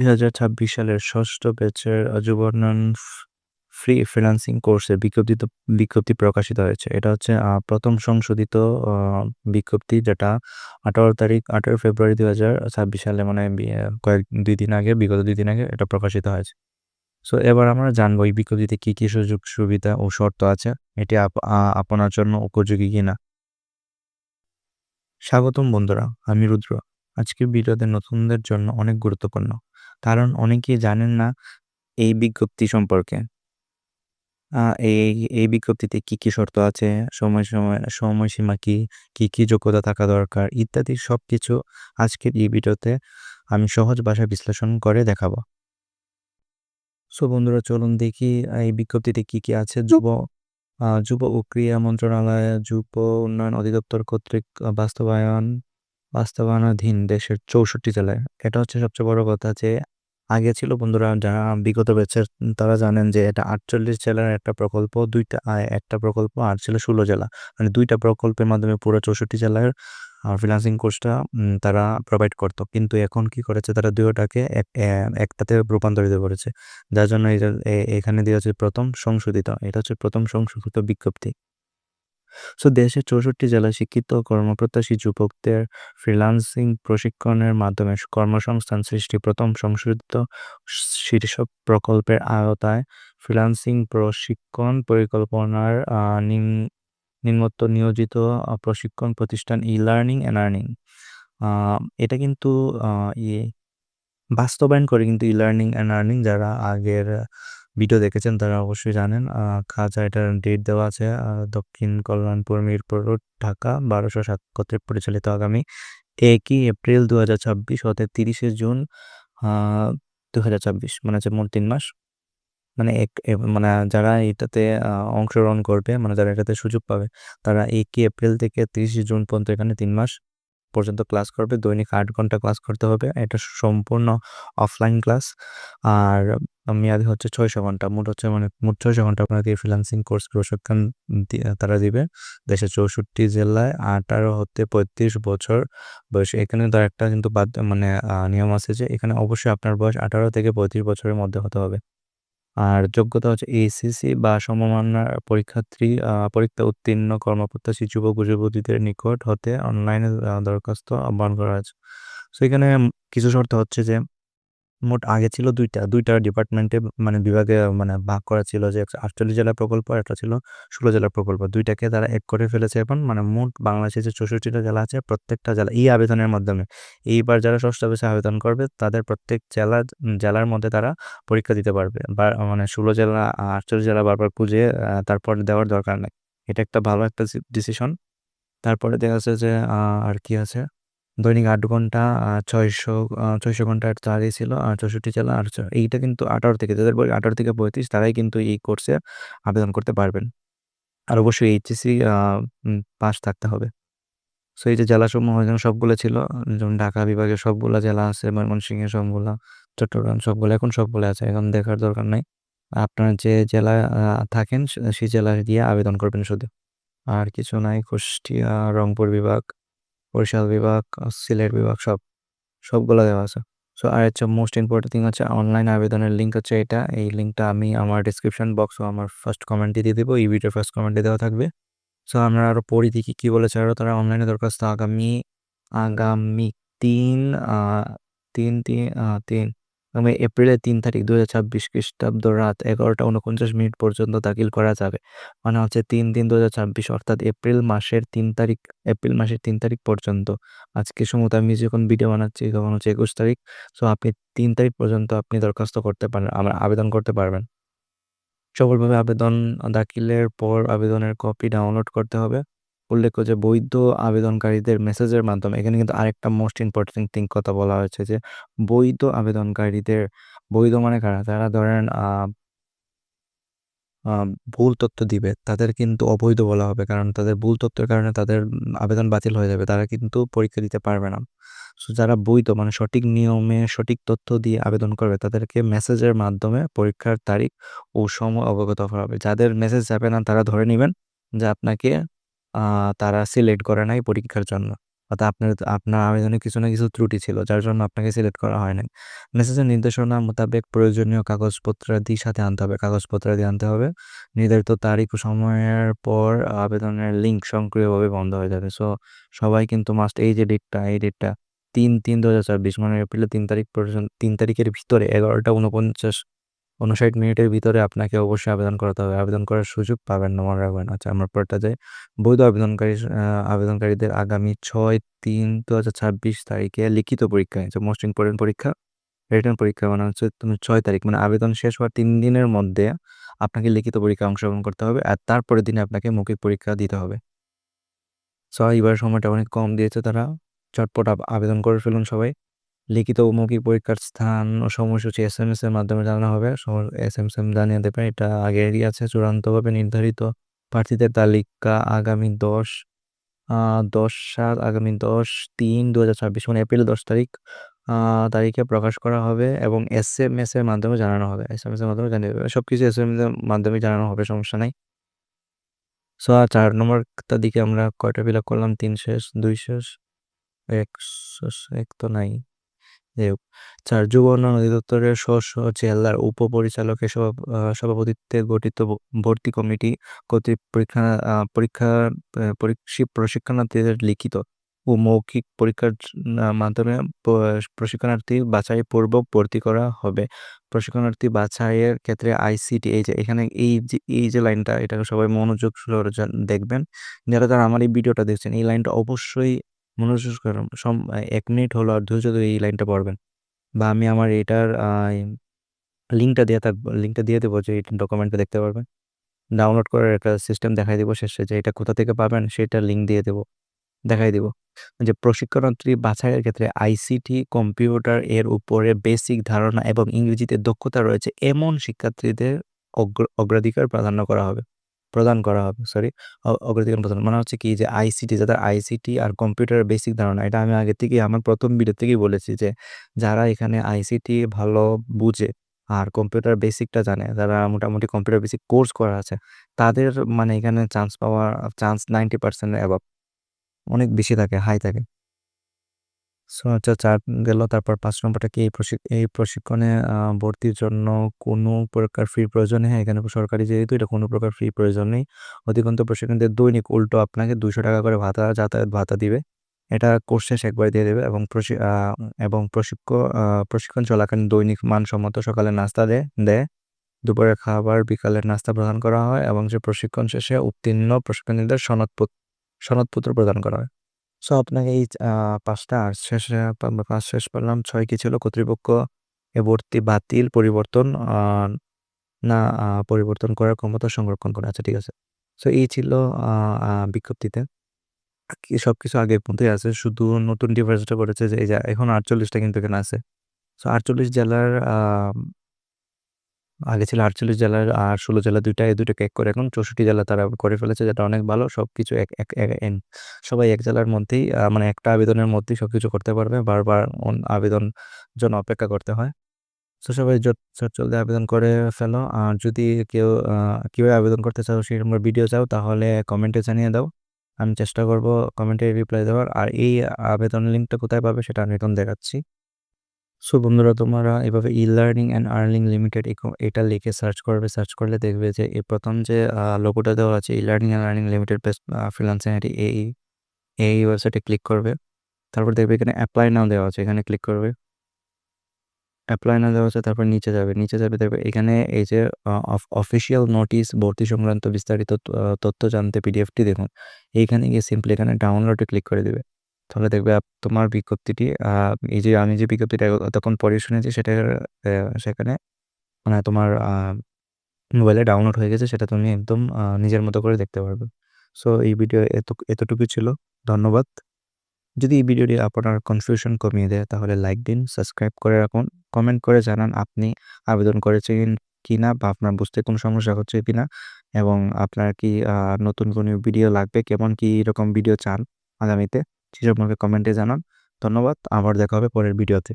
2026 সালের ৬ষ্ঠ ব্যাচের যুব উন্নয়ন ফ্রি ফ্রিল্যান্সিং কোর্সের বিজ্ঞপ্তি প্রকাশিত হয়েছে। এটা হচ্ছে ১ম সংশোধিত আ বিজ্ঞপ্তি, যেটা ১৮ ফেব্রুয়ারি ২০২৬ সালে, মানে ২ দিন আগে, বিগত ২ দিন আগে এটা প্রকাশিত হয়েছে। সো এবার আমরা জানবো এই বিজ্ঞপ্তিতে কি সুযোগ সুবিধা ও শর্ত আছে। এটি আপনার জন্য উপযোগী কিনা। স্বাগতম বন্ধুরা, আমি রুদ্র। আজকের ভিডিওতে নতুনদের জন্য অনেক গুরুত্বপূর্ণ। কারণ অনেকেই জানেন না এই বিজ্ঞপ্তি সম্পর্কে। আ এই এই বিজ্ঞপ্তিতে কি শর্ত আছে, সময়সীমা কি যোগ্যতা থাকা দরকার ইত্যাদি সবকিছু আজকের এই ভিডিওতে আমি সহজ ভাষায় বিশ্লেষণ করে দেখাবো। সো বন্ধুরা, চলুন দেখি এই বিজ্ঞপ্তিতে কি আছে। যুব ও ক্রীড়া মন্ত্রণালয়, যুব উন্নয়ন অধিদপ্তর কর্তৃক বাস্তবায়নাধীন দেশের ৬৪ জেলায়। এটা হচ্ছে সবচেয়ে বড় কথা যে আগে ছিল, বন্ধুরা যারা বিগত ব্যাচের তারা জানেন যে এটা ৪৮ জেলার একটা প্রকল্প, একটা প্রকল্প, আর ছিল ১৬ জেলা। মানে ২ টা প্রকল্পের মাধ্যমে পুরো ৬৪ জেলার ফ্রিল্যান্সিং কোর্সটা তারা প্রোভাইড করত। কিন্তু এখন কি করেছে, তারা ২ টাকে একটাতে রূপান্তরিত করেছে। যার জন্য এখানে দেওয়া হচ্ছে এটা হচ্ছে ১ম সংশোধিত বিজ্ঞপ্তি। সো দেশের ৬৪ জেলায় শিক্ষিত কর্মপ্রত্যাশী যুবকদের ফ্রিল্যান্সিং প্রশিক্ষণের মাধ্যমে কর্মসংস্থান সৃষ্টি ১ম সংশোধিত শীর্ষক প্রকল্পের আওতায় ফ্রিল্যান্সিং প্রশিক্ষণ পরিকল্পনার নিম্নোক্ত নিয়োজিত প্রশিক্ষণ প্রতিষ্ঠান ই-লার্নিং অ্যান্ড আর্নিং। এটা কিন্তু আ ইয়ে বাস্তবায়ন করে কিন্তু ই-লার্নিং অ্যান্ড আর্নিং। যারা আগের ভিডিও দেখেছেন তারা অবশ্যই জানেন। এটার ডেট দেওয়া আছে, দক্ষিণ কল্যাণপুর, মিরপুর রোড, ঢাকা ১২০৭ কর্তৃক পরিচালিত। আগামী ১ই এপ্রিল ২০২৬ হতে ৩০শে জুন আ ২০২৬, মানে হচ্ছে মোট ৩ মাস। মানে মানে যারা এটাতে অংশগ্রহণ করবে, মানে যারা এটাতে সুযোগ পাবে, তারা ১ই এপ্রিল থেকে ৩০শে জুন পর্যন্ত এখানে ৩ মাস পর্যন্ত ক্লাস করবে। দৈনিক ৮ ঘন্টা ক্লাস করতে হবে। এটা সম্পূর্ণ অফলাইন ক্লাস। আর মেয়াদ হচ্ছে ৬০০ ঘন্টা। মোট ৬০০ ঘন্টা আপনাকে এই ফ্রিল্যান্সিং কোর্স প্রশিক্ষণ তারা দিবে। দেশের ৬৪ জেলায় ১৮ হতে ৩৫ বছর বয়সী। এখানে তার একটা কিন্তু মানে নিয়ম আছে যে এখানে অবশ্যই আপনার বয়স ১৮ থেকে ৩৫ বছরের মধ্যে হতে হবে। আর যোগ্যতা হচ্ছে এইচএসসি বা সমমানের পরীক্ষা উত্তীর্ণ কর্মপ্রত্যাশী যুবক ও যুবতীদের নিকট হতে অনলাইনে দরখাস্ত আহ্বান করা আছে। সো এখানে কিছু শর্ত হচ্ছে যে মোট আগে ছিল ২ টা ডিপার্টমেন্টে, মানে বিভাগে, মানে ভাগ করা ছিল, যে ৪৮ জেলা প্রকল্প, একটা ছিল ১৬ জেলা প্রকল্প। ২ টাকে তারা এক করে ফেলেছে এখন। মানে মোট বাংলাদেশের যে ৬৪ টা জেলা আছে, প্রত্যেকটা জেলা আবেদনের মাধ্যমে এইবার যারা ৬ষ্ঠ ব্যাচে আবেদন করবে তাদের প্রত্যেক জেলার মধ্যে তারা পরীক্ষা দিতে পারবে। বা মানে ১৬ জেলা ৪৮ জেলা বারবার খুঁজে তারপর দেওয়ার দরকার নাই। এটা একটা ভালো একটা ডিসিশন। তারপরে দেখা যাচ্ছে যে আর কি আছে, দৈনিক ৮ ঘন্টা ৬০০ ঘন্টার চাকরি ছিল, আর ৬৪ জেলা। আর এইটা কিন্তু ১৮ থেকে, যাদের বয়স ১৮ থেকে ৩৫ তারাই কিন্তু এই কোর্সে আবেদন করতে পারবেন। আর অবশ্যই এইচএসসি পাস থাকতে হবে। সো এই যে জেলাসমূহ এখানে সবগুলো ছিল, যেমন ঢাকা বিভাগের সবগুলা জেলা আছে, ময়মনসিংহের সবগুলা, চট্টগ্রাম সবগুলো, এখন সবগুলো আছে, এখন দেখার দরকার নাই। আপনার যে জেলায় থাকেন সেই জেলায় দিয়ে আবেদন করবেন শুধু। আর কিছু নাই। কুষ্টিয়া, রংপুর বিভাগ, বরিশাল বিভাগ, সিলেট বিভাগ, সবগুলা দেওয়া আছে। সো আর হচ্ছে মোস্ট ইম্পর্টেন্ট থিং হচ্ছে অনলাইন আবেদনের লিঙ্ক হচ্ছে এটা। এই লিঙ্কটা আমি আমার ডেসক্রিপশন বক্স ও আমার ফার্স্ট কমেন্টে দিয়ে দেবো। এই ভিডিওর ফার্স্ট কমেন্টে দেওয়া থাকবে। সো আমরা আরো পড়ি দেখি কি বলেছে আরো তারা। অনলাইনে দরখাস্ত আগামী ৩ আ ৩ তি আ ৩ আগামী এপ্রিলের ৩ তারিখ ২০২৬ খ্রিস্টাব্দ রাত ১১টা ৪৯ পর্যন্ত দাখিল করা যাবে। মানে হচ্ছে ৩/৩/২০২৬, অর্থাৎ এপ্রিল মাসের ৩ তারিখ পর্যন্ত। আজকে সম্ভবত আমি যখন ভিডিও বানাচ্ছি তখন হচ্ছে ২১ তারিখ। সো আপনি ৩ তারিখ পর্যন্ত আপনি দরখাস্ত করতে পারেন, আবেদন করতে পারবেন। সফলভাবে আবেদন দাখিলের পর আবেদনের কপি ডাউনলোড করতে হবে। উল্লেখ্য যে বৈধ আবেদনকারীদের মেসেজের মাধ্যমে, এখানে কিন্তু আরেকটা মোস্ট ইম্পর্টেন্ট থিং কথা বলা হয়েছে যে বৈধ আবেদনকারীদের, বৈধ মানে কারা? যারা ধরেন আ ভুল তথ্য দিবে তাদের কিন্তু অবৈধ বলা হবে। কারণ তাদের ভুল তথ্যের কারণে তাদের আবেদন বাতিল হয়ে যাবে। তারা কিন্তু পরীক্ষা দিতে পারবে না। সো যারা বৈধ, মানে সঠিক নিয়মে সঠিক তথ্য দিয়ে আবেদন করবে তাদেরকে মেসেজের মাধ্যমে পরীক্ষার তারিখ ও সময় অবগত করা হবে। যাদের মেসেজ যাবে না তারা ধরে নিবেন যে আপনাকে তারা সিলেক্ট করে নাই পরীক্ষার জন্য। অর্থাৎ আপনার আবেদনে কিছু না কিছু ত্রুটি ছিল, যার জন্য আপনাকে সিলেক্ট করা হয় নাই। মেসেজের নির্দেশনা মোতাবেক প্রয়োজনীয় কাগজপত্রাদি সাথে আনতে হবে, কাগজপত্রাদি আনতে হবে। নির্ধারিত তারিখ ও সময়ের পর আবেদনের লিঙ্ক স্বয়ংক্রিয়ভাবে বন্ধ হয়ে যাবে। সো সবাই কিন্তু মাস্ট, এই যে ডেটটা, এই ডেটটা ৩/৩/২০২৪, মানে এপ্রিলের ৩ তারিখ পর্যন্ত, ৩ তারিখের ভিতরে 11টা 59 মিনিটের ভিতরে আপনাকে অবশ্যই আবেদন করতে হবে। আবেদন করার সুযোগ পাবেন না, মনে রাখবেন। আচ্ছা, আমরা পরেরটা যাই। বৈধ আবেদনকারীদের আগামী 6/3/2026 তারিখে লিখিত পরীক্ষা, মোস্ট ইম্পর্টেন্ট পরীক্ষা, রিটেন পরীক্ষা, মানে হচ্ছে তুমি 6 তারিখ, মানে আবেদন শেষ হওয়ার 3 দিনের মধ্যে আপনাকে লিখিত পরীক্ষা অংশগ্রহণ করতে হবে, আর তারপরের দিনে আপনাকে মৌখিক পরীক্ষা দিতে হবে। সো এবার সময়টা অনেক কম দিয়েছে তারা, চটপট আবেদন করে ফেলুন সবাই। লিখিত ও মৌখিক পরীক্ষার স্থান ও সময়সূচি SMS এর মাধ্যমে জানানো হবে। SMS জানিয়ে দেবে, এটা আগেরই আছে। চূড়ান্তভাবে নির্ধারিত প্রার্থীদের তালিকা আগামী 10/3/2026, মানে এপ্রিল 10 তারিখ তারিখে প্রকাশ করা হবে এবং SMS এর মাধ্যমে জানানো হবে। SMS এর মাধ্যমে জানিয়ে দেবে, সব কিছু SMS এর মাধ্যমে জানানো হবে, সমস্যা নাই। সো 4 নম্বরটার দিকে আমরা কয়টা ফিল আপ করলাম? 3 শেষ, 2 শেষ, 1 শেষ, 1 তো নাই। যাই হোক, 4, যুব উন্নয়ন অধিদপ্তরের স্ব জেলার উপপরিচালকের সভাপতিত্বে গঠিত ভর্তি কমিটি কর্তৃক প্রশিক্ষণার্থীদের লিখিত ও মৌখিক পরীক্ষার মাধ্যমে প্রশিক্ষণার্থী বাছাইপূর্বক ভর্তি করা হবে। প্রশিক্ষণার্থী বাছাইয়ের ক্ষেত্রে ICT, এই যে এখানে এই যে লাইনটা, এটাকে সবাই মনোযোগ সহকারে দেখবেন। যারা আমার এই ভিডিওটা দেখছেন, এই লাইনটা অবশ্যই মনোযোগ সহকারে 1 মিনিট হলো আর ধৈর্য ধরে এই লাইনটা পড়বেন। বা আমি আমার এটার লিঙ্কটা দিয়ে দেবো, যে এই ডকুমেন্টটা দেখতে পারবেন। ডাউনলোড করার একটা সিস্টেম দেখাই দিব শেষে, যে এটা কোথা থেকে পাবেন সেটা লিঙ্ক দিয়ে দেবো, দেখাই দিব। যে প্রশিক্ষণার্থী বাছাইয়ের ক্ষেত্রে ICT, কম্পিউটার এর উপরে বেসিক ধারণা এবং ইংরেজিতে দক্ষতা রয়েছে এমন শিক্ষার্থীদের অগ্রাধিকার প্রদান করা হবে, সরি, অগ্রাধিকার প্রদান, মানে হচ্ছে কি, যে ICT, যাদের ICT আর কম্পিউটারের বেসিক ধারণা, এটা আমি আগে থেকেই আমার প্রথম ভিডিও থেকেই বলেছি, যে যারা এখানে ICT ভালো বুঝে আর কম্পিউটার বেসিকটা জানে, যারা মোটামুটি কম্পিউটার বেসিক কোর্স করা আছে, তাদের মানে এখানে পাওয়ার চান্স 90% অ্যাবাভ, অনেক বেশি থাকে, হাই থাকে। সো আচ্ছা, 4 গেল। তারপর 5 নম্বরটা কি, এই প্রশিক্ষণে ভর্তির জন্য কোনো প্রকার ফি প্রয়োজন নেই। হ্যাঁ, এখানে সরকারি যেহেতু, এটা কোনো প্রকার ফি প্রয়োজন নেই। অধিকন্তু প্রশিক্ষণদের দৈনিক উল্টো আপনাকে 200 টাকা করে যাতায়াত ভাতা দিবে। এটা কোর্স শেষে একবার দিয়ে দেবে, এবং প্রশিক্ষণ চলাকালীন দৈনিক মানসম্মত সকালে নাস্তা দেয়, দুপুরের খাবার, বিকালের নাস্তা প্রদান করা হয়, এবং যে প্রশিক্ষণ শেষে উত্তীর্ণ প্রশিক্ষণীদের সনদপত্র প্রদান করা হয়। সো আপনাকে এই 5টা আর শেষে 5 শেষ করলাম। 6 কি ছিল? কর্তৃপক্ষ এ ভর্তি বাতিল, পরিবর্তন না পরিবর্তন করার ক্ষমতা সংরক্ষণ করে। আচ্ছা, ঠিক আছে। সো এই ছিল বিজ্ঞপ্তিতে। সবকিছু আগের মতোই আছে, শুধু নতুন ডিভাইসটা করেছে, যে এই যে এখন 48টা কিন্তু এখানে আছে। সো 48 জেলার আগে ছিল 48 জেলার আর 16 জেলা, এই দুইটাকে এক করে এখন 64 জেলা তারা করে ফেলেছে, যেটা অনেক ভালো। সবকিছু সবাই এক জেলার মধ্যেই, মানে একটা আবেদনের মধ্যেই সবকিছু করতে পারবে, বারবার আবেদন জন্য অপেক্ষা করতে হয়। তো সবাই জলদি আবেদন করে ফেলো। আর যদি কেউ কিভাবে আবেদন করতে চাও সেরকম ভিডিও চাও, তাহলে কমেন্টে জানিয়ে দাও, আমি চেষ্টা করব কমেন্টে রিপ্লাই দেওয়ার। আর এই আবেদন লিঙ্কটা কোথায় পাবে সেটা আমি এখন দেখাচ্ছি। সো বন্ধুরা, তোমরা এভাবে লার্নিং অ্যান্ড আর্নিং লিমিটেড এটা লিখে সার্চ করবে। সার্চ করলে দেখবে যে এই প্রথম যে লোগোটা দেওয়া আছে, learning and earning limited best freelancing, এই ওয়েবসাইটে ক্লিক করবে। তারপর দেখবে এখানে অ্যাপ্লাই নাও দেওয়া আছে, এখানে ক্লিক করবে। অ্যাপ্লাই নাও দেওয়া আছে, তারপর নিচে যাবে দেখবে এখানে এই যে অফিসিয়াল নোটিশ, ভর্তি সংক্রান্ত বিস্তারিত তথ্য জানতে পিডিএফটি দেখুন। এইখানে গিয়ে সিম্পলি এখানে ডাউনলোডে ক্লিক করে দেবে। তাহলে দেখবে তোমার বিজ্ঞপ্তিটি, এই যে আমি যে বিজ্ঞপ্তিটা তখন পড়ে শুনেছি, সেখানে মানে তোমার মোবাইলে ডাউনলোড হয়ে গেছে, সেটা তুমি একদম নিজের মতো করে দেখতে পারবে। সো এই ভিডিও এতটুকু ছিল। ধন্যবাদ। যদি এই ভিডিওটি আপনার কনফিউশন কমিয়ে দেয়, তাহলে লাইক দিন, সাবস্ক্রাইব করে রাখুন, কমেন্ট করে জানান আপনি আবেদন করেছেন কিনা, বা আপনার বুঝতে কোনো সমস্যা হচ্ছে কিনা, এবং আপনার কি নতুন কোনো ভিডিও লাগবে, কেমন কি এরকম ভিডিও চান আগামীতে, সেসব আমাকে কমেন্টে জানান। ধন্যবাদ, আবার দেখা হবে পরের ভিডিওতে।